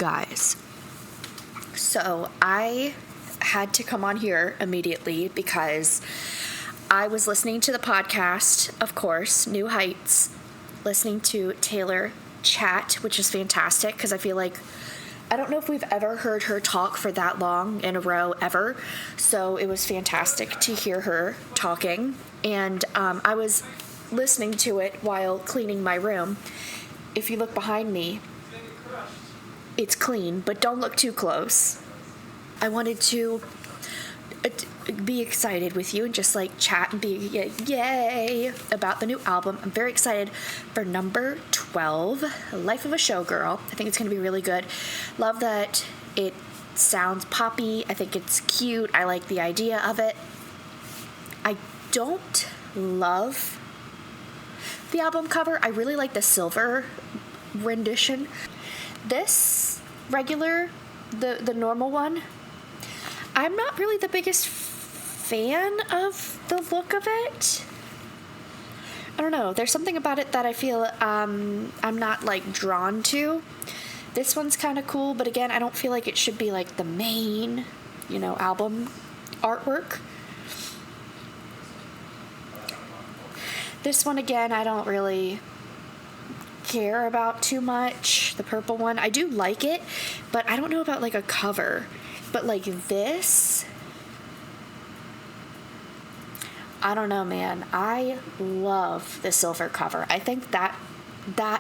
guys. So I had to come on here immediately because I was listening to the podcast, of course, New Heights, listening to Taylor chat, which is fantastic because I feel like I don't know if we've ever heard her talk for that long in a row ever. So it was fantastic to hear her talking. And I was listening to it while cleaning my room. If you look behind me, it's clean, but don't look too close. I wanted to be excited with you and just like chat and be yay about the new album. I'm very excited for number 12, Life of a Showgirl. I think it's going to be really good. Love that it sounds poppy. I think it's cute. I like the idea of it. I don't love the album cover. I really like the silver rendition. This regular, the normal one, I'm not really the biggest fan of the look of it. I don't know. There's something about it that I feel I'm not like drawn to. This one's kind of cool, but again, I don't feel like it should be like the main, album artwork. This one, again, I don't really care about too much. The purple one, I do like it, but I don't know about like a cover. But like this, I don't know, man. I love the silver cover. I think that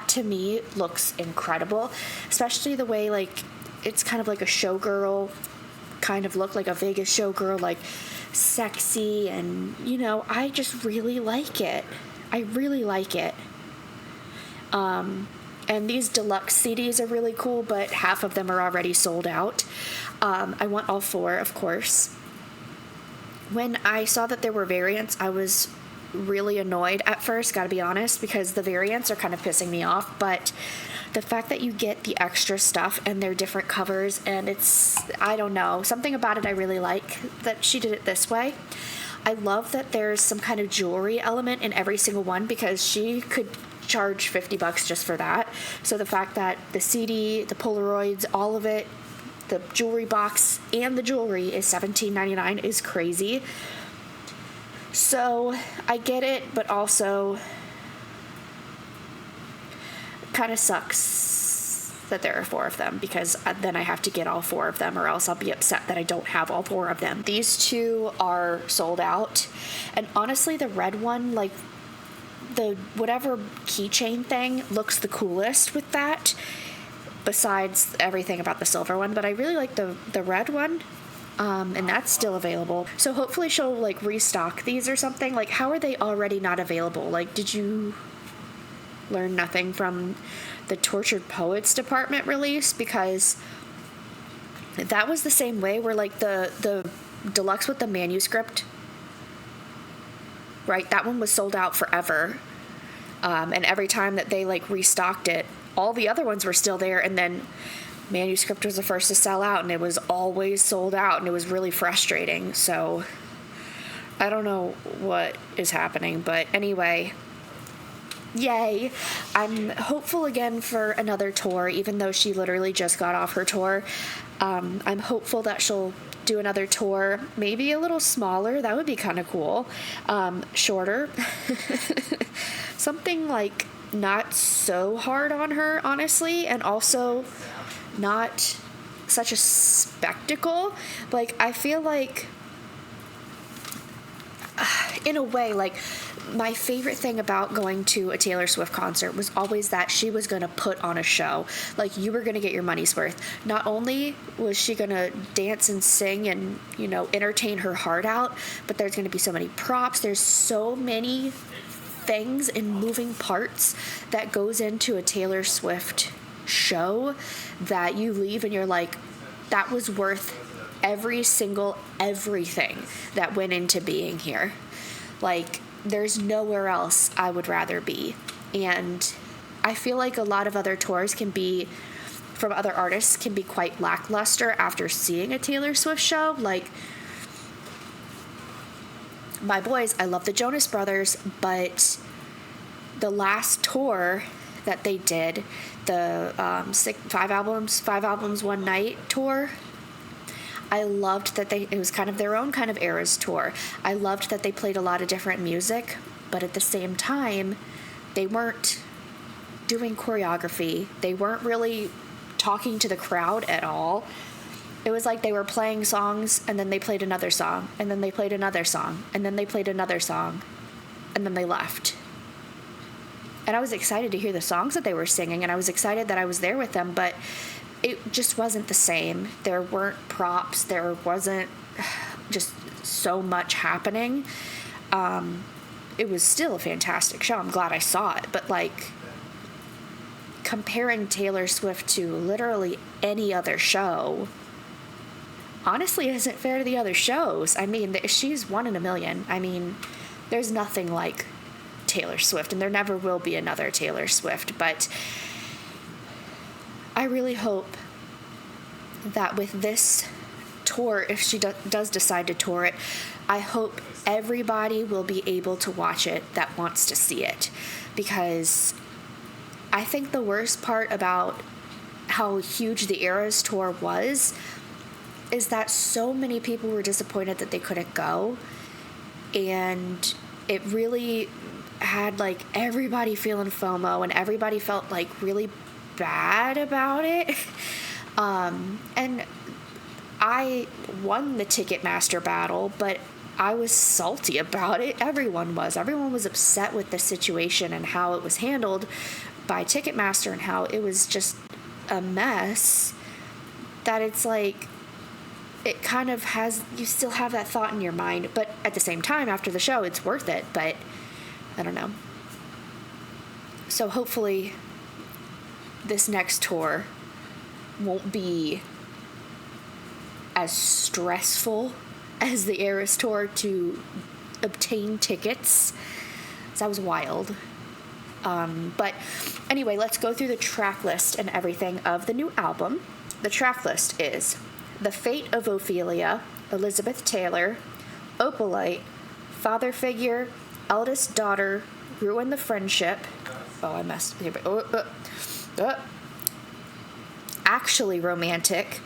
to me looks incredible, especially the way like it's kind of like a showgirl kind of look, like a Vegas showgirl, like sexy, and I just really like it. I really like it. And these deluxe CDs are really cool, but half of them are already sold out. I want all 4, of course. When I saw that there were variants, I was really annoyed at first, gotta be honest, because the variants are kind of pissing me off, but the fact that you get the extra stuff and they're different covers, and it's, I don't know, something about it I really like that she did it this way. I love that there's some kind of jewelry element in every single one, because she could charge $50 just for that. So the fact that the CD, the Polaroids, all of it, the jewelry box and the jewelry is $17.99 is crazy. So I get it, but also kind of sucks that there are 4 of them, because then I have to get all 4 of them, or else I'll be upset that I don't have all 4 of them. These 2 are sold out, and honestly the red one, like the whatever keychain thing, looks the coolest with that, besides everything about the silver one. But I really like the red one, and that's still available. So hopefully she'll like restock these or something. Like, how are they already not available? Like, did you learn nothing from the Tortured Poets department release? Because that was the same way, where like the deluxe with the manuscript, right, that one was sold out forever, and every time that they like restocked it, all the other ones were still there, and then manuscript was the first to sell out, and it was always sold out, and it was really frustrating. So I don't know what is happening, but anyway, yay. I'm hopeful again for another tour, even though she literally just got off her tour. I'm hopeful that she'll do another tour, maybe a little smaller. That would be kind of cool. Shorter. Something like not so hard on her, honestly, and also not such a spectacle. Like, I feel like in a way, like, my favorite thing about going to a Taylor Swift concert was always that she was going to put on a show. Like, you were going to get your money's worth. Not only was she going to dance and sing and, entertain her heart out, but there's going to be so many props. There's so many things and moving parts that goes into a Taylor Swift show that you leave and you're like, that was worth everything that went into being here. Like, there's nowhere else I would rather be. And I feel like a lot of other tours from other artists can be quite lackluster after seeing a Taylor Swift show. Like, my boys, I love the Jonas Brothers, but the last tour that they did the 5 albums one night tour. I loved that it was kind of their own kind of Eras tour. I loved that they played a lot of different music, but at the same time, they weren't doing choreography. They weren't really talking to the crowd at all. It was like they were playing songs, and then they played another song, and then they played another song, and then they played another song, and then they left. And I was excited to hear the songs that they were singing, and I was excited that I was there with them, but it just wasn't the same. There weren't props. There wasn't just so much happening. It was still a fantastic show. I'm glad I saw it, but like, comparing Taylor Swift to literally any other show honestly isn't fair to the other shows. I mean, she's one in a million. I mean, there's nothing like Taylor Swift, and there never will be another Taylor Swift, but I really hope that with this tour, if she does decide to tour it, I hope everybody will be able to watch it that wants to see it, because I think the worst part about how huge the Eras tour was is that so many people were disappointed that they couldn't go, and it really had like everybody feeling FOMO, and everybody felt like really bad about it. And I won the Ticketmaster battle, but I was salty about it. Everyone was upset with the situation and how it was handled by Ticketmaster, and how it was just a mess, that it's like, it kind of you still have that thought in your mind, but at the same time, after the show, it's worth it, but I don't know. So hopefully this next tour won't be as stressful as the Eras tour to obtain tickets. That was wild. But anyway, let's go through the track list and everything of the new album. The track list is The Fate of Ophelia, Elizabeth Taylor, Opalite, Father Figure, Eldest Daughter, Ruin the Friendship. Oh, I messed here. Actually Romantic,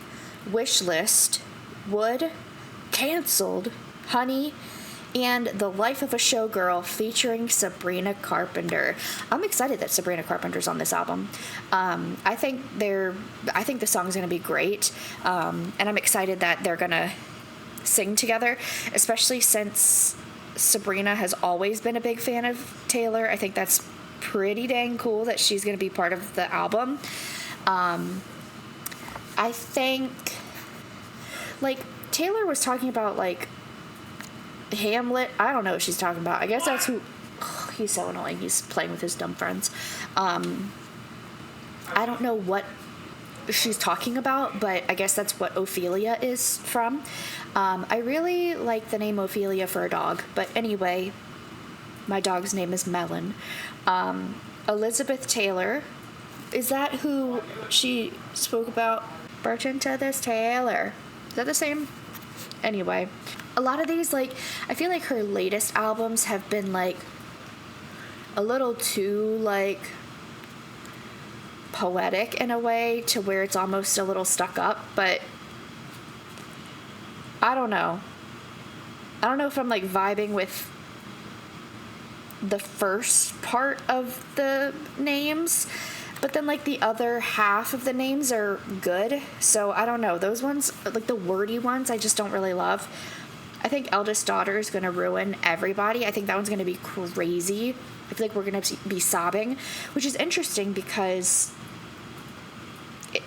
Wish List, Wood, Cancelled, Honey, and The Life of a Showgirl featuring Sabrina Carpenter. I'm excited that Sabrina Carpenter's on this album. I think the song's going to be great, and I'm excited that they're going to sing together, especially since Sabrina has always been a big fan of Taylor. I think that's pretty dang cool that she's going to be part of the album. I think, like, Taylor was talking about, like, Hamlet. I don't know what she's talking about. I guess that's who... Oh, he's so annoying. He's playing with his dumb friends. I don't know what she's talking about, but I guess that's what Ophelia is from. I really like the name Ophelia for a dog, but anyway, my dog's name is Melon. Elizabeth Taylor, is that who she spoke about? Birch into this Taylor. Is that the same? Anyway, a lot of these, like, I feel like her latest albums have been, like, a little too, like, poetic in a way to where it's almost a little stuck up, but I don't know. I don't know if I'm, like, vibing with the first part of the names, but then, like, the other half of the names are good, so I don't know. Those ones, like, the wordy ones, I just don't really love. I think Eldest Daughter is going to ruin everybody. I think that one's going to be crazy. I feel like we're going to be sobbing, which is interesting because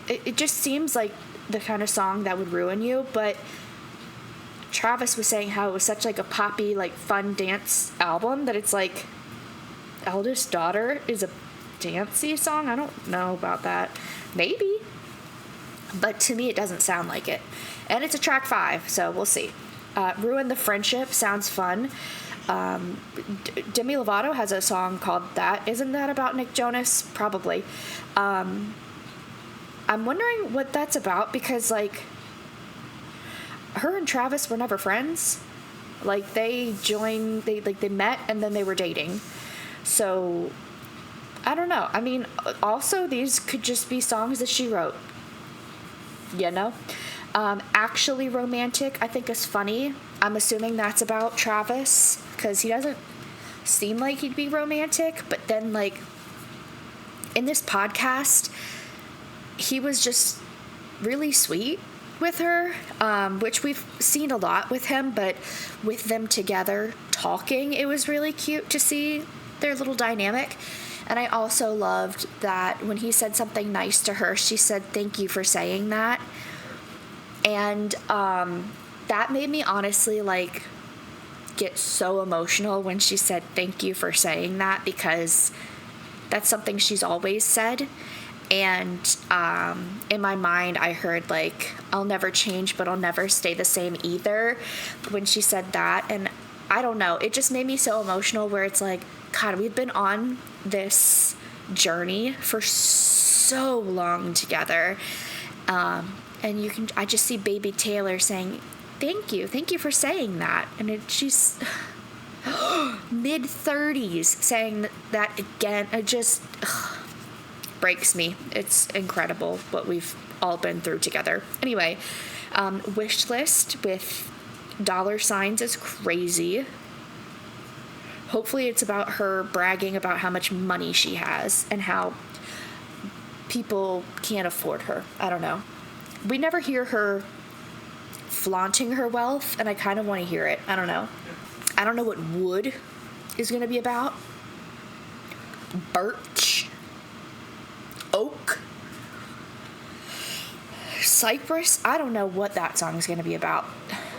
it just seems like the kind of song that would ruin you, but Travis was saying how it was such, like, a poppy, like, fun dance album that it's like, Eldest Daughter is a dancey song? I don't know about that. Maybe. But to me, it doesn't sound like it. And it's a track 5, so we'll see. Ruin the Friendship sounds fun. Demi Lovato has a song called that. Isn't that about Nick Jonas? Probably. I'm wondering what that's about because, like, her and Travis were never friends. Like, they met and then they were dating. So I don't know. I mean, also, these could just be songs that she wrote. You know? Actually Romantic, I think, is funny. I'm assuming that's about Travis, because he doesn't seem like he'd be romantic, but then, like, in this podcast, he was just really sweet with her, which we've seen a lot with him, but with them together talking, it was really cute to see their little dynamic. And I also loved that when he said something nice to her, she said, "Thank you for saying that." And that made me honestly, like, get so emotional when she said, "Thank you for saying that," because that's something she's always said. And in my mind, I heard, like, "I'll never change, but I'll never stay the same either," when she said that. And I don't know, it just made me so emotional, where it's like, God, we've been on this journey for so long together. And I just see baby Taylor saying, thank you for saying that. And she's mid-30s saying that again. It just breaks me. It's incredible what we've all been through together. Anyway, Wish List with $signs is crazy. Hopefully it's about her bragging about how much money she has and how people can't afford her. I don't know. We never hear her flaunting her wealth, and I kind of want to hear it. I don't know. I don't know what Wood is going to be about. Birch. Oak. Cypress. I don't know what that song is going to be about.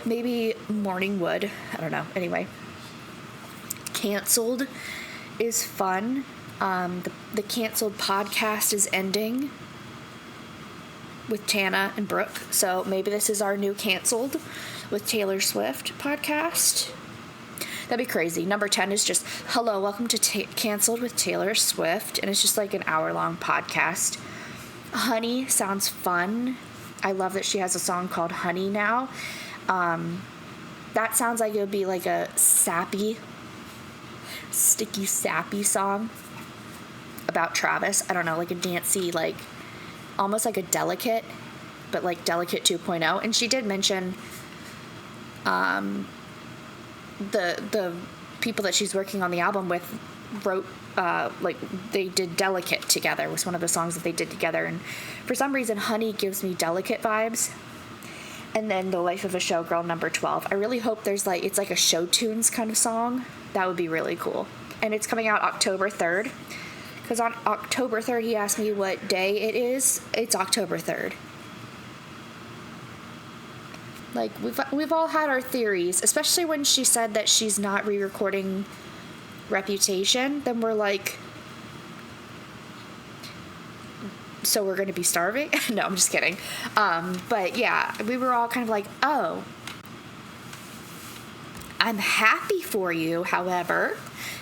Maybe Morning Wood. I don't know. Anyway. Canceled is fun. The Canceled podcast is ending with Tana and Brooke. So maybe this is our new Canceled with Taylor Swift podcast. That'd be crazy. Number 10 is just, hello, welcome to Canceled with Taylor Swift. And it's just like an hour-long podcast. Honey sounds fun. I love that she has a song called Honey now. That sounds like it would be like a sticky, sappy song about Travis. I don't know, like a dancey, like almost like a Delicate, but like Delicate 2.0. And she did mention the people that she's working on the album with wrote like they did Delicate together, was one of the songs that they did together. And for some reason Honey gives me Delicate vibes. And then The Life of a Showgirl, number 12. I really hope there's like, it's like a show tunes kind of song. That would be really cool. And it's coming out October 3rd. Because on October 3rd, he asked me what day it is. It's October 3rd. Like, we've all had our theories, especially when she said that she's not re-recording Reputation. Then we're like, so we're going to be starving? No, I'm just kidding. But yeah, we were all kind of like, oh, I'm happy for you, however,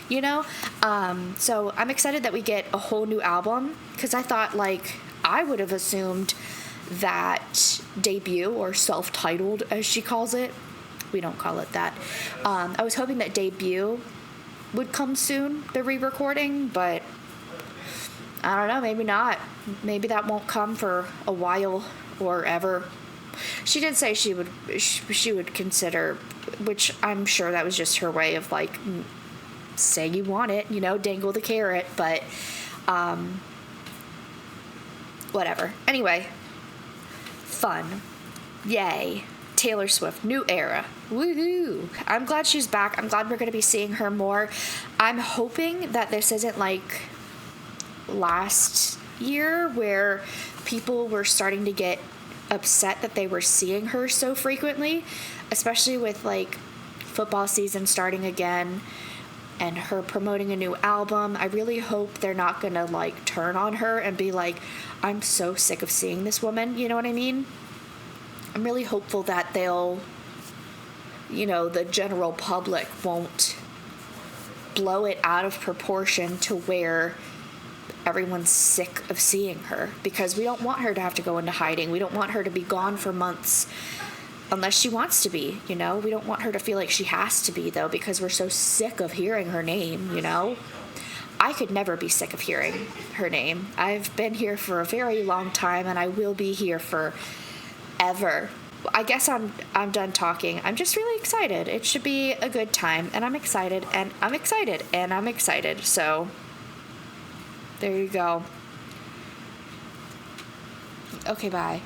you know? So I'm excited that we get a whole new album, because I thought, like, I would have assumed that debut, or self-titled as she calls it, we don't call it that, I was hoping that debut would come soon, the re-recording, but I don't know, maybe not. Maybe that won't come for a while or ever. She did say she would consider, which I'm sure that was just her way of like, say you want it, you know, dangle the carrot, but whatever. Anyway, fun. Yay. Taylor Swift, new era. Woohoo. I'm glad she's back. I'm glad we're going to be seeing her more. I'm hoping that this isn't like last year where people were starting to get upset that they were seeing her so frequently, especially with like football season starting again and her promoting a new album. I really hope they're not gonna like turn on her and be like, I'm so sick of seeing this woman, you know what I mean? I'm really hopeful that they'll, you know, the general public won't blow it out of proportion to where everyone's sick of seeing her, because we don't want her to have to go into hiding. We don't want her to be gone for months unless she wants to be, you know. We don't want her to feel like she has to be, though, because we're so sick of hearing her name, you know. I could never be sick of hearing her name. I've been here for a very long time, and I will be here forever. I guess I'm done talking. I'm just really excited. It should be a good time, and I'm excited, and I'm excited, and I'm excited. So there you go. Okay, bye.